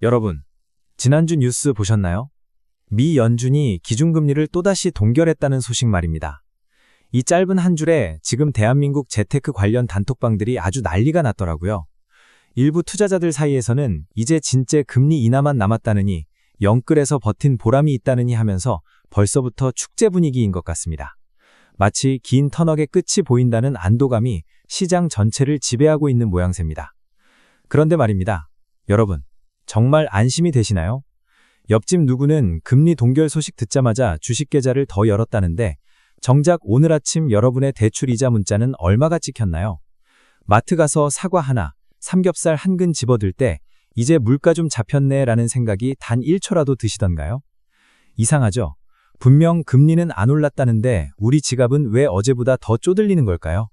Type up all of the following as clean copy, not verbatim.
여러분, 지난주 뉴스 보셨나요? 미 연준이 기준금리를 또다시 동결했다는 소식 말입니다. 이 짧은 한 줄에 지금 대한민국 재테크 관련 단톡방들이 아주 난리가 났더라고요. 일부 투자자들 사이에서는 이제 진짜 금리 인하만 남았다느니 영끌에서 버틴 보람이 있다느니 하면서 벌써부터 축제 분위기인 것 같습니다. 마치 긴 터널의 끝이 보인다는 안도감이 시장 전체를 지배하고 있는 모양새입니다. 그런데 말입니다. 여러분, 정말 안심이 되시나요? 옆집 누구는 금리 동결 소식 듣자마자 주식 계좌를 더 열었다는데 정작 오늘 아침 여러분의 대출 이자 문자는 얼마가 찍혔나요? 마트 가서 사과 하나, 삼겹살 한 근 집어들 때 이제 물가 좀 잡혔네 라는 생각이 단 1초라도 드시던가요? 이상하죠? 분명 금리는 안 올랐다는데 우리 지갑은 왜 어제보다 더 쪼들리는 걸까요?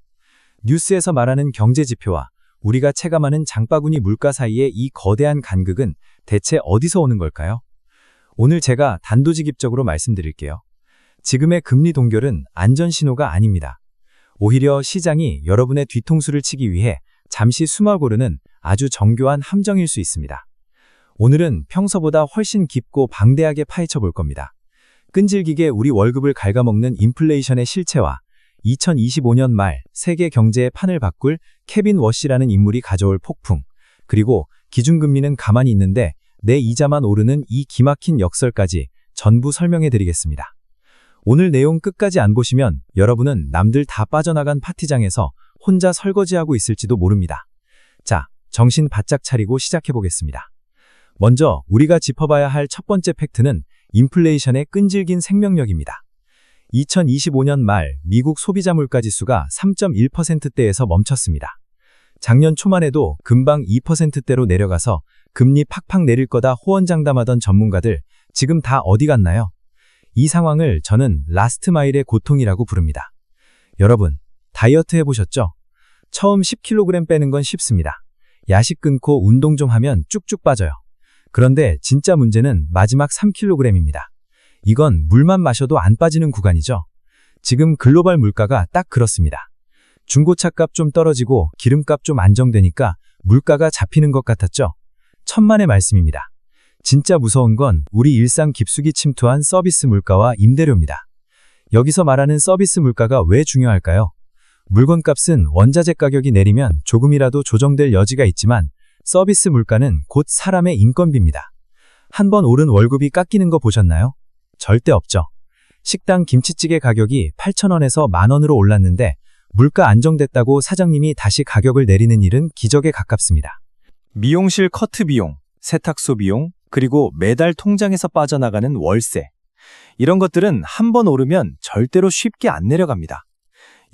뉴스에서 말하는 경제 지표와 우리가 체감하는 장바구니 물가 사이의 이 거대한 간극은 대체 어디서 오는 걸까요? 오늘 제가 단도직입적으로 말씀드릴게요. 지금의 금리 동결은 안전 신호가 아닙니다. 오히려 시장이 여러분의 뒤통수를 치기 위해 잠시 숨어 고르는 아주 정교한 함정일 수 있습니다. 오늘은 평소보다 훨씬 깊고 방대하게 파헤쳐 볼 겁니다. 끈질기게 우리 월급을 갉아먹는 인플레이션의 실체와 2025년 말 세계 경제의 판을 바꿀 케빈 워시라는 인물이 가져올 폭풍, 그리고 기준금리는 가만히 있는데 내 이자만 오르는 이 기막힌 역설까지 전부 설명해 드리겠습니다. 오늘 내용 끝까지 안 보시면 여러분은 남들 다 빠져나간 파티장에서 혼자 설거지하고 있을지도 모릅니다. 자, 정신 바짝 차리고 시작해 보겠습니다. 먼저 우리가 짚어봐야 할 첫 번째 팩트는 인플레이션의 끈질긴 생명력입니다. 2025년 말 미국 소비자 물가지수가 3.1%대에서 멈췄습니다. 작년 초만 해도 금방 2%대로 내려가서 금리 팍팍 내릴 거다 호언장담하던 전문가들 지금 다 어디 갔나요? 이 상황을 저는 라스트 마일의 고통이라고 부릅니다. 여러분, 다이어트 해보셨죠? 처음 10kg 빼는 건 쉽습니다. 야식 끊고 운동 좀 하면 쭉쭉 빠져요. 그런데 진짜 문제는 마지막 3kg입니다. 이건 물만 마셔도 안 빠지는 구간이죠. 지금 글로벌 물가가 딱 그렇습니다. 중고차값 좀 떨어지고 기름값 좀 안정되니까 물가가 잡히는 것 같았죠? 천만의 말씀입니다. 진짜 무서운 건 우리 일상 깊숙이 침투한 서비스 물가와 임대료입니다. 여기서 말하는 서비스 물가가 왜 중요할까요? 물건값은 원자재 가격이 내리면 조금이라도 조정될 여지가 있지만 서비스 물가는 곧 사람의 인건비입니다. 한번 오른 월급이 깎이는 거 보셨나요? 절대 없죠. 식당 김치찌개 가격이 8,000원에서 10,000원으로 올랐는데 물가 안정됐다고 사장님이 다시 가격을 내리는 일은 기적에 가깝습니다. 미용실 커트 비용, 세탁소 비용, 그리고 매달 통장에서 빠져나가는 월세. 이런 것들은 한번 오르면 절대로 쉽게 안 내려갑니다.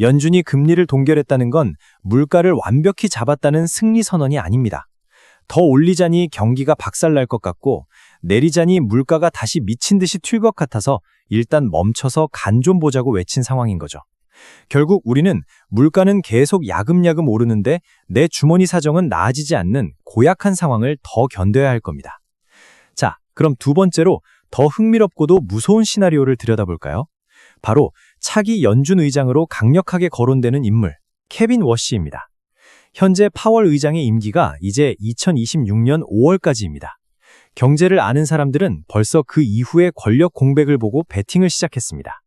연준이 금리를 동결했다는 건 물가를 완벽히 잡았다는 승리 선언이 아닙니다. 더 올리자니 경기가 박살날 것 같고 내리자니 물가가 다시 미친 듯이 튈 것 같아서 일단 멈춰서 간 좀 보자고 외친 상황인 거죠. 결국 우리는 물가는 계속 야금야금 오르는데 내 주머니 사정은 나아지지 않는 고약한 상황을 더 견뎌야 할 겁니다. 자, 그럼 두 번째로 더 흥미롭고도 무서운 시나리오를 들여다볼까요? 바로 차기 연준 의장으로 강력하게 거론되는 인물, 케빈 워시입니다. 현재 파월 의장의 임기가 이제 2026년 5월까지입니다. 경제를 아는 사람들은 벌써 그 이후의 권력 공백을 보고 배팅을 시작했습니다.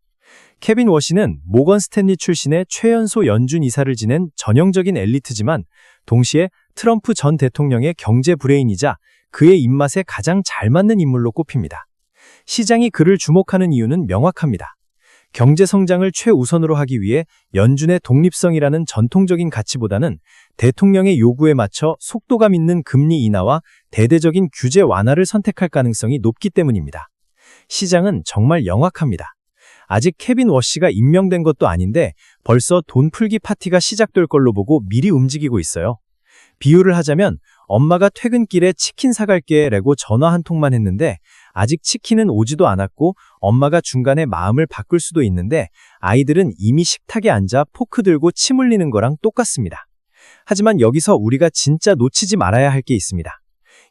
케빈 워시는 모건 스탠리 출신의 최연소 연준 이사를 지낸 전형적인 엘리트지만 동시에 트럼프 전 대통령의 경제 브레인이자 그의 입맛에 가장 잘 맞는 인물로 꼽힙니다. 시장이 그를 주목하는 이유는 명확합니다. 경제 성장을 최우선으로 하기 위해 연준의 독립성이라는 전통적인 가치보다는 대통령의 요구에 맞춰 속도감 있는 금리 인하와 대대적인 규제 완화를 선택할 가능성이 높기 때문입니다. 시장은 정말 영악합니다. 아직 케빈 워시가 임명된 것도 아닌데 벌써 돈 풀기 파티가 시작될 걸로 보고 미리 움직이고 있어요. 비유를 하자면 엄마가 퇴근길에 치킨 사갈게 라고 전화 한 통만 했는데 아직 치킨은 오지도 않았고 엄마가 중간에 마음을 바꿀 수도 있는데 아이들은 이미 식탁에 앉아 포크 들고 침 흘리는 거랑 똑같습니다. 하지만 여기서 우리가 진짜 놓치지 말아야 할 게 있습니다.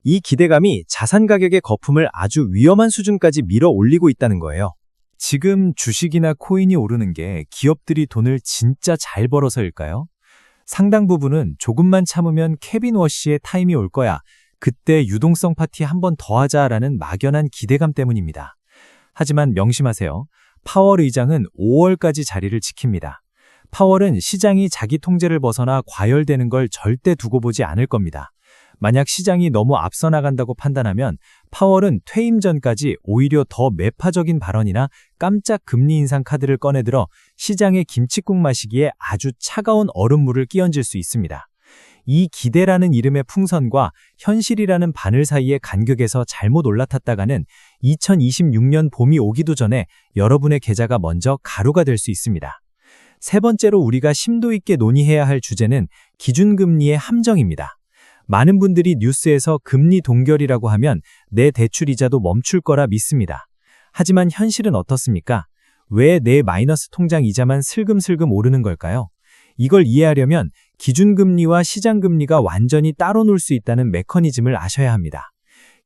이 기대감이 자산 가격의 거품을 아주 위험한 수준까지 밀어 올리고 있다는 거예요. 지금 주식이나 코인이 오르는 게 기업들이 돈을 진짜 잘 벌어서일까요? 상당 부분은 조금만 참으면 케빈 워시의 타임이 올 거야. 그때 유동성 파티 한 번 더 하자라는 막연한 기대감 때문입니다. 하지만 명심하세요. 파월 의장은 5월까지 자리를 지킵니다. 파월은 시장이 자기 통제를 벗어나 과열되는 걸 절대 두고 보지 않을 겁니다. 만약 시장이 너무 앞서 나간다고 판단하면 파월은 퇴임 전까지 오히려 더 매파적인 발언이나 깜짝 금리 인상 카드를 꺼내들어 시장의 김칫국 마시기에 아주 차가운 얼음물을 끼얹을 수 있습니다. 이 기대라는 이름의 풍선과 현실이라는 바늘 사이의 간격에서 잘못 올라탔다가는 2026년 봄이 오기도 전에 여러분의 계좌가 먼저 가루가 될 수 있습니다. 세 번째로 우리가 심도 있게 논의해야 할 주제는 기준금리의 함정입니다. 많은 분들이 뉴스에서 금리 동결이라고 하면 내 대출 이자도 멈출 거라 믿습니다. 하지만 현실은 어떻습니까? 왜 내 마이너스 통장 이자만 슬금슬금 오르는 걸까요? 이걸 이해하려면 기준금리와 시장금리가 완전히 따로 놀 수 있다는 메커니즘을 아셔야 합니다.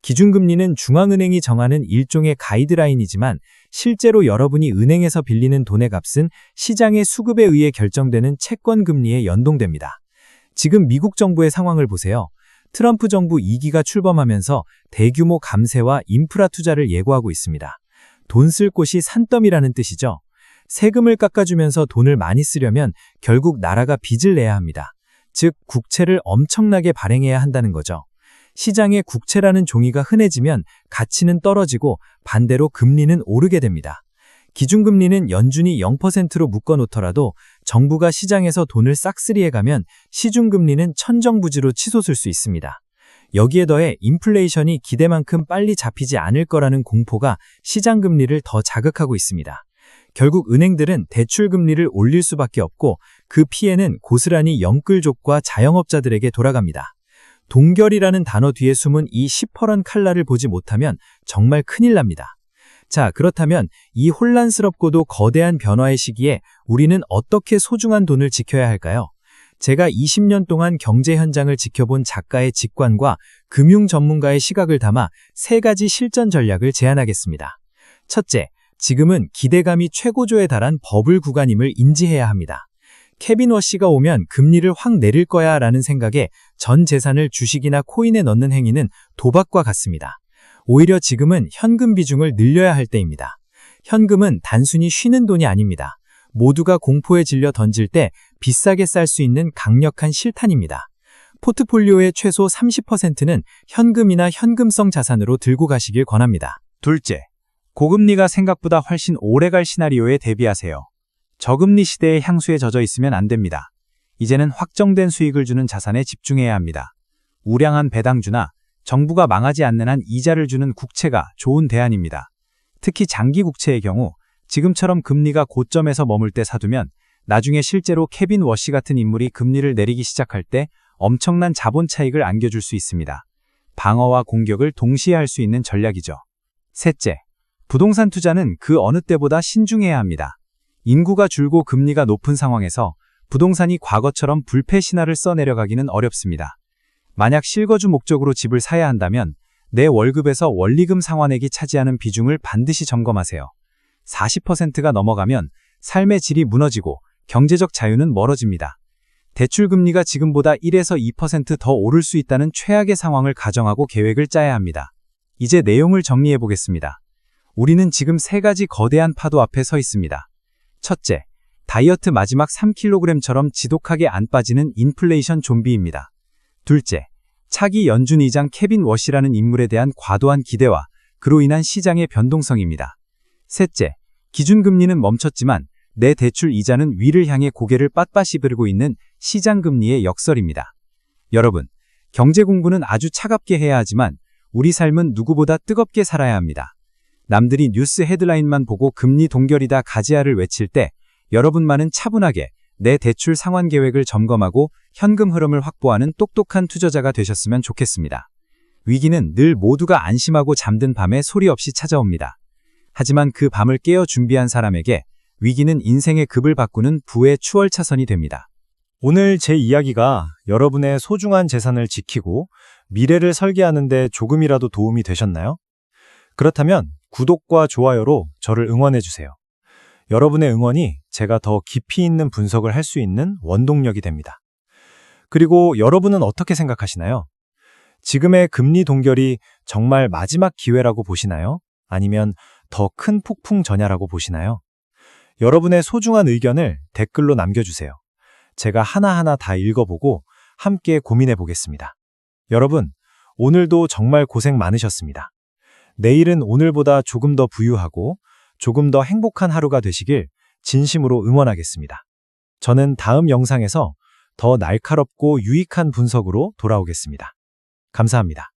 기준금리는 중앙은행이 정하는 일종의 가이드라인이지만 실제로 여러분이 은행에서 빌리는 돈의 값은 시장의 수급에 의해 결정되는 채권금리에 연동됩니다. 지금 미국 정부의 상황을 보세요. 트럼프 정부 2기가 출범하면서 대규모 감세와 인프라 투자를 예고하고 있습니다. 돈 쓸 곳이 산더미라는 뜻이죠. 세금을 깎아주면서 돈을 많이 쓰려면 결국 나라가 빚을 내야 합니다. 즉, 국채를 엄청나게 발행해야 한다는 거죠. 시장에 국채라는 종이가 흔해지면 가치는 떨어지고 반대로 금리는 오르게 됩니다. 기준금리는 연준이 0%로 묶어놓더라도 정부가 시장에서 돈을 싹쓸이해가면 시중금리는 천정부지로 치솟을 수 있습니다. 여기에 더해 인플레이션이 기대만큼 빨리 잡히지 않을 거라는 공포가 시장금리를 더 자극하고 있습니다. 결국 은행들은 대출금리를 올릴 수밖에 없고 그 피해는 고스란히 영끌족과 자영업자들에게 돌아갑니다. 동결이라는 단어 뒤에 숨은 이 시퍼런 칼날을 보지 못하면 정말 큰일 납니다. 자, 그렇다면 이 혼란스럽고도 거대한 변화의 시기에 우리는 어떻게 소중한 돈을 지켜야 할까요? 제가 20년 동안 경제 현장을 지켜본 작가의 직관과 금융 전문가의 시각을 담아 3가지 실전 전략을 제안하겠습니다. 첫째, 지금은 기대감이 최고조에 달한 버블 구간임을 인지해야 합니다. 케빈 워시가 오면 금리를 확 내릴 거야 라는 생각에 전 재산을 주식이나 코인에 넣는 행위는 도박과 같습니다. 오히려 지금은 현금 비중을 늘려야 할 때입니다. 현금은 단순히 쉬는 돈이 아닙니다. 모두가 공포에 질려 던질 때 비싸게 쌀 수 있는 강력한 실탄입니다. 포트폴리오의 최소 30%는 현금이나 현금성 자산으로 들고 가시길 권합니다. 둘째, 고금리가 생각보다 훨씬 오래갈 시나리오에 대비하세요. 저금리 시대의 향수에 젖어 있으면 안 됩니다. 이제는 확정된 수익을 주는 자산에 집중해야 합니다. 우량한 배당주나 정부가 망하지 않는 한 이자를 주는 국채가 좋은 대안입니다. 특히 장기 국채의 경우 지금처럼 금리가 고점에서 머물 때 사두면 나중에 실제로 케빈 워시 같은 인물이 금리를 내리기 시작할 때 엄청난 자본 차익을 안겨줄 수 있습니다. 방어와 공격을 동시에 할 수 있는 전략이죠. 셋째, 부동산 투자는 그 어느 때보다 신중해야 합니다. 인구가 줄고 금리가 높은 상황에서 부동산이 과거처럼 불패 신화를 써내려가기는 어렵습니다. 만약 실거주 목적으로 집을 사야 한다면 내 월급에서 원리금 상환액이 차지하는 비중을 반드시 점검하세요. 40%가 넘어가면 삶의 질이 무너지고 경제적 자유는 멀어집니다. 대출금리가 지금보다 1에서 2% 더 오를 수 있다는 최악의 상황을 가정하고 계획을 짜야 합니다. 이제 내용을 정리해 보겠습니다. 우리는 지금 3가지 거대한 파도 앞에 서 있습니다. 첫째, 다이어트 마지막 3kg처럼 지독하게 안 빠지는 인플레이션 좀비입니다. 둘째, 차기 연준 의장 케빈 워시라는 인물에 대한 과도한 기대와 그로 인한 시장의 변동성입니다. 셋째, 기준금리는 멈췄지만 내 대출 이자는 위를 향해 고개를 빳빳이 들고 있는 시장금리의 역설입니다. 여러분, 경제 공부는 아주 차갑게 해야 하지만 우리 삶은 누구보다 뜨겁게 살아야 합니다. 남들이 뉴스 헤드라인만 보고 금리 동결이다 가지야를 외칠 때 여러분만은 차분하게 내 대출 상환 계획을 점검하고 현금 흐름을 확보하는 똑똑한 투자자가 되셨으면 좋겠습니다. 위기는 늘 모두가 안심하고 잠든 밤에 소리 없이 찾아옵니다. 하지만 그 밤을 깨어 준비한 사람에게 위기는 인생의 급을 바꾸는 부의 추월차선이 됩니다. 오늘 제 이야기가 여러분의 소중한 재산을 지키고 미래를 설계하는 데 조금이라도 도움이 되셨나요? 그렇다면 구독과 좋아요로 저를 응원해주세요. 여러분의 응원이 제가 더 깊이 있는 분석을 할 수 있는 원동력이 됩니다. 그리고 여러분은 어떻게 생각하시나요? 지금의 금리 동결이 정말 마지막 기회라고 보시나요? 아니면 더 큰 폭풍 전야라고 보시나요? 여러분의 소중한 의견을 댓글로 남겨주세요. 제가 하나하나 다 읽어보고 함께 고민해 보겠습니다. 여러분, 오늘도 정말 고생 많으셨습니다. 내일은 오늘보다 조금 더 부유하고 조금 더 행복한 하루가 되시길 진심으로 응원하겠습니다. 저는 다음 영상에서 더 날카롭고 유익한 분석으로 돌아오겠습니다. 감사합니다.